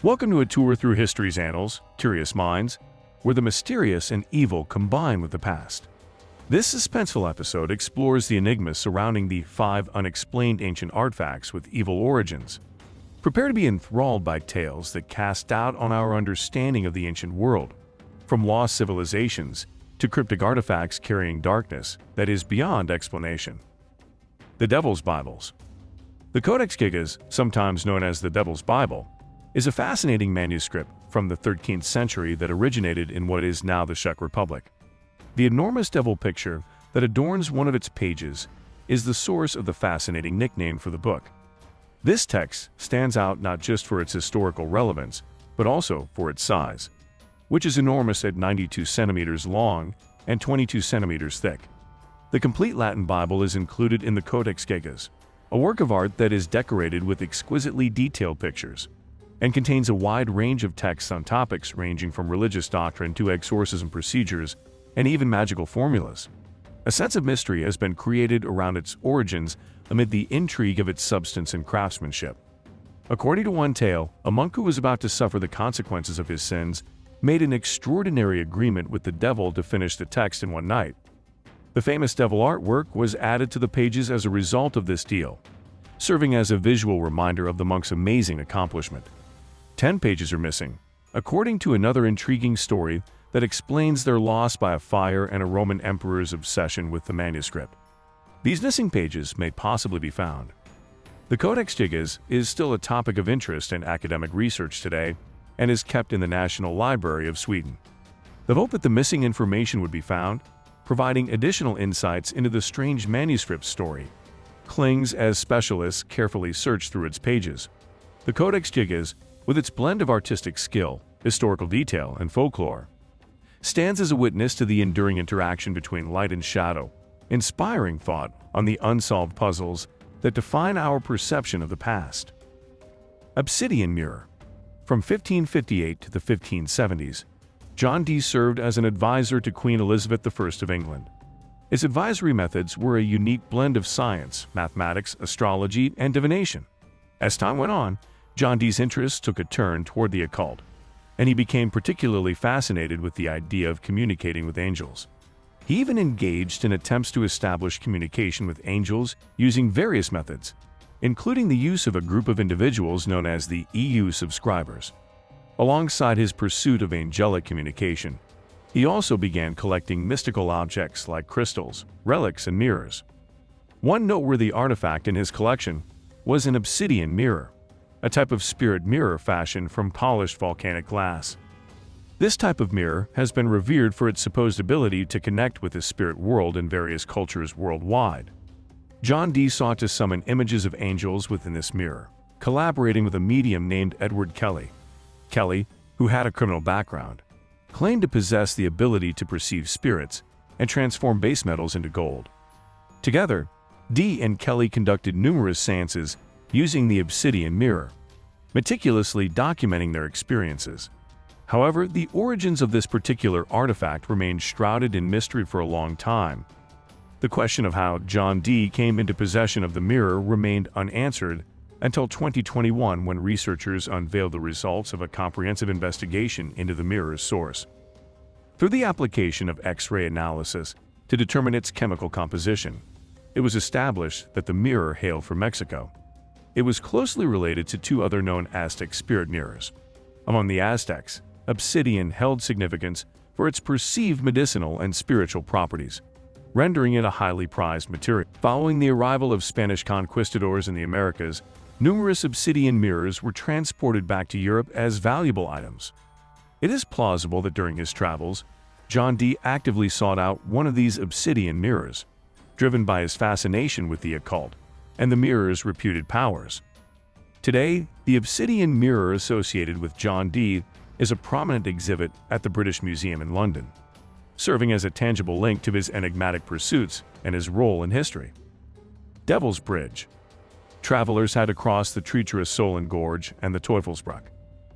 Welcome to a tour through history's annals, curious minds, where the mysterious and evil combine with the past. This suspenseful episode explores the enigmas surrounding the 5 unexplained ancient artifacts with evil origins. Prepare to be enthralled by tales that cast doubt on our understanding of the ancient world, from lost civilizations to cryptic artifacts carrying darkness that is beyond explanation. The Devil's Bibles. The Codex Gigas, sometimes known as the Devil's Bible, is a fascinating manuscript from the 13th century that originated in what is now the Czech Republic. The enormous devil picture that adorns one of its pages is the source of the fascinating nickname for the book. This text stands out not just for its historical relevance, but also for its size, which is enormous at 92 centimeters long and 22 centimeters thick. The complete Latin Bible is included in the Codex Gigas, a work of art that is decorated with exquisitely detailed pictures, and contains a wide range of texts on topics ranging from religious doctrine to exorcism procedures and even magical formulas. A sense of mystery has been created around its origins amid the intrigue of its substance and craftsmanship. According to one tale, a monk who was about to suffer the consequences of his sins made an extraordinary agreement with the devil to finish the text in one night. The famous devil artwork was added to the pages as a result of this deal, serving as a visual reminder of the monk's amazing accomplishment. 10 pages are missing, according to another intriguing story that explains their loss by a fire and a Roman emperor's obsession with the manuscript. These missing pages may possibly be found. The Codex Gigas is still a topic of interest in academic research today and is kept in the National Library of Sweden. The hope that the missing information would be found, providing additional insights into the strange manuscript story, clings as specialists carefully search through its pages. The Codex Gigas, with its blend of artistic skill, historical detail, and folklore, stands as a witness to the enduring interaction between light and shadow, inspiring thought on the unsolved puzzles that define our perception of the past. Obsidian Mirror. From 1558 to the 1570s, John Dee served as an advisor to Queen Elizabeth I of England. His advisory methods were a unique blend of science, mathematics, astrology, and divination. As time went on, John Dee's interests took a turn toward the occult, and he became particularly fascinated with the idea of communicating with angels. He even engaged in attempts to establish communication with angels using various methods, including the use of a group of individuals known as the EU subscribers. Alongside his pursuit of angelic communication, he also began collecting mystical objects like crystals, relics, and mirrors. One noteworthy artifact in his collection was an obsidian mirror, a type of spirit mirror fashioned from polished volcanic glass. This type of mirror has been revered for its supposed ability to connect with the spirit world in various cultures worldwide. John Dee sought to summon images of angels within this mirror, collaborating with a medium named Edward Kelly. Kelly, who had a criminal background, claimed to possess the ability to perceive spirits and transform base metals into gold. Together, Dee and Kelly conducted numerous seances using the obsidian mirror, meticulously documenting their experiences. However, the origins of this particular artifact remained shrouded in mystery for a long time. The question of how John Dee came into possession of the mirror remained unanswered until 2021, when researchers unveiled the results of a comprehensive investigation into the mirror's source. Through the application of X-ray analysis to determine its chemical composition, it was established that the mirror hailed from Mexico. It was closely related to 2 other known Aztec spirit mirrors. Among the Aztecs, obsidian held significance for its perceived medicinal and spiritual properties, rendering it a highly prized material. Following the arrival of Spanish conquistadors in the Americas, numerous obsidian mirrors were transported back to Europe as valuable items. It is plausible that during his travels, John Dee actively sought out one of these obsidian mirrors, driven by his fascination with the occult and the mirror's reputed powers. Today, the obsidian mirror associated with John Dee is a prominent exhibit at the British Museum in London, serving as a tangible link to his enigmatic pursuits and his role in history. Devil's Bridge. Travelers had to cross the treacherous Solent Gorge and the Teufelsbruck,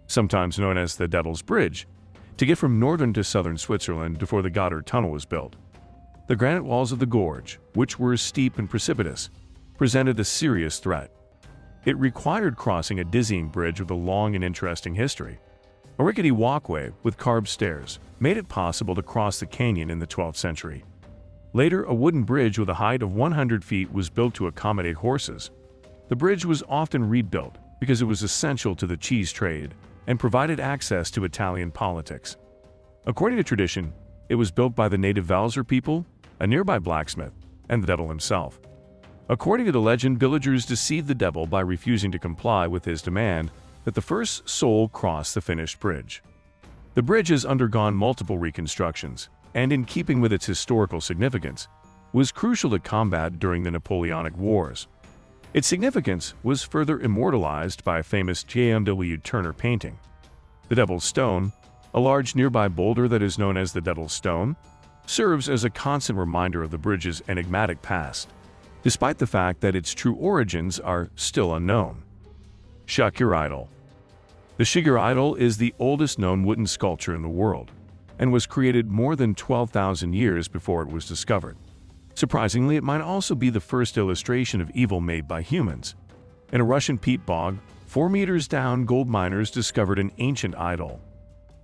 sometimes known as the Devil's Bridge, to get from northern to southern Switzerland before the Gotthard Tunnel was built. The granite walls of the gorge, which were steep and precipitous, presented a serious threat. It required crossing a dizzying bridge with a long and interesting history. A rickety walkway with carved stairs made it possible to cross the canyon in the 12th century. Later, a wooden bridge with a height of 100 feet was built to accommodate horses. The bridge was often rebuilt because it was essential to the cheese trade and provided access to Italian politics. According to tradition, it was built by the native Valser people, a nearby blacksmith, and the devil himself. According to the legend, villagers deceived the devil by refusing to comply with his demand that the first soul cross the finished bridge. The bridge has undergone multiple reconstructions, and in keeping with its historical significance, was crucial to combat during the Napoleonic Wars. Its significance was further immortalized by a famous J.M.W. Turner painting. The Devil's Stone, a large nearby boulder that is known as the Devil's Stone, serves as a constant reminder of the bridge's enigmatic past, despite the fact that its true origins are still unknown. Shakir Idol. The Shakir Idol is the oldest known wooden sculpture in the world, and was created more than 12,000 years before it was discovered. Surprisingly, it might also be the first illustration of evil made by humans. In a Russian peat bog, 4 meters down, gold miners discovered an ancient idol.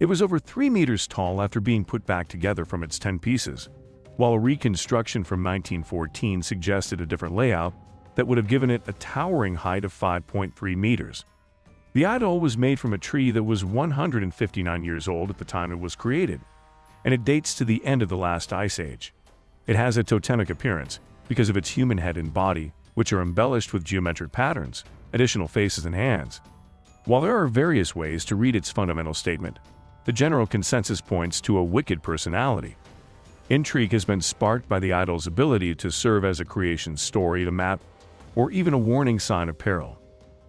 It was over 3 meters tall after being put back together from its 10 pieces, while a reconstruction from 1914 suggested a different layout that would have given it a towering height of 5.3 meters. The idol was made from a tree that was 159 years old at the time it was created, and it dates to the end of the last ice age. It has a totemic appearance because of its human head and body, which are embellished with geometric patterns, additional faces and hands. While there are various ways to read its fundamental statement, the general consensus points to a wicked personality. Intrigue has been sparked by the idol's ability to serve as a creation story, a map, or even a warning sign of peril.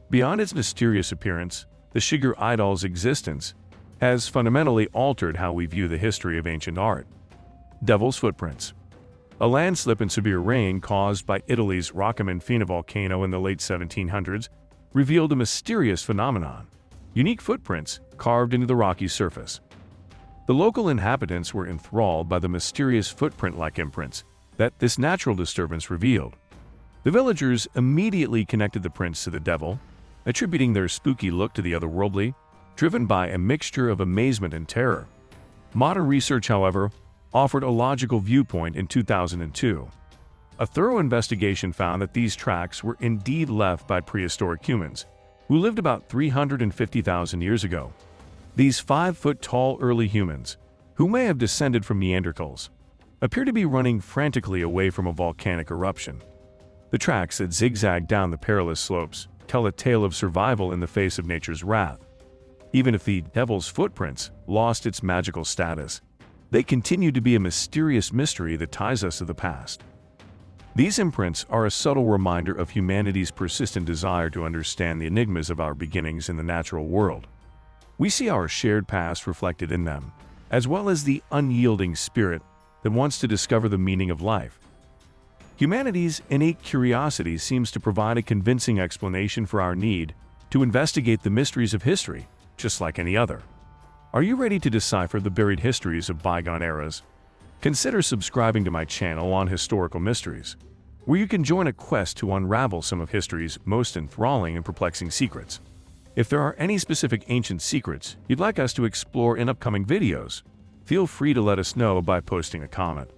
Beyond its mysterious appearance, the Shakir idol's existence has fundamentally altered how we view the history of ancient art. Devil's Footprints. A landslip and severe rain caused by Italy's Roccamonfina volcano in the late 1700s revealed a mysterious phenomenon: unique footprints carved into the rocky surface. The local inhabitants were enthralled by the mysterious footprint-like imprints that this natural disturbance revealed. The villagers immediately connected the prints to the devil, attributing their spooky look to the otherworldly, driven by a mixture of amazement and terror. Modern research, however, offered a logical viewpoint in 2002. A thorough investigation found that these tracks were indeed left by prehistoric humans, who lived about 350,000 years ago. These 5-foot-tall early humans, who may have descended from Neanderthals, appear to be running frantically away from a volcanic eruption. The tracks that zigzag down the perilous slopes tell a tale of survival in the face of nature's wrath. Even if the devil's footprints lost its magical status, they continue to be a mysterious mystery that ties us to the past. These imprints are a subtle reminder of humanity's persistent desire to understand the enigmas of our beginnings in the natural world. We see our shared past reflected in them, as well as the unyielding spirit that wants to discover the meaning of life. Humanity's innate curiosity seems to provide a convincing explanation for our need to investigate the mysteries of history, just like any other. Are you ready to decipher the buried histories of bygone eras? Consider subscribing to my channel on historical mysteries, where you can join a quest to unravel some of history's most enthralling and perplexing secrets. If there are any specific ancient secrets you'd like us to explore in upcoming videos, feel free to let us know by posting a comment.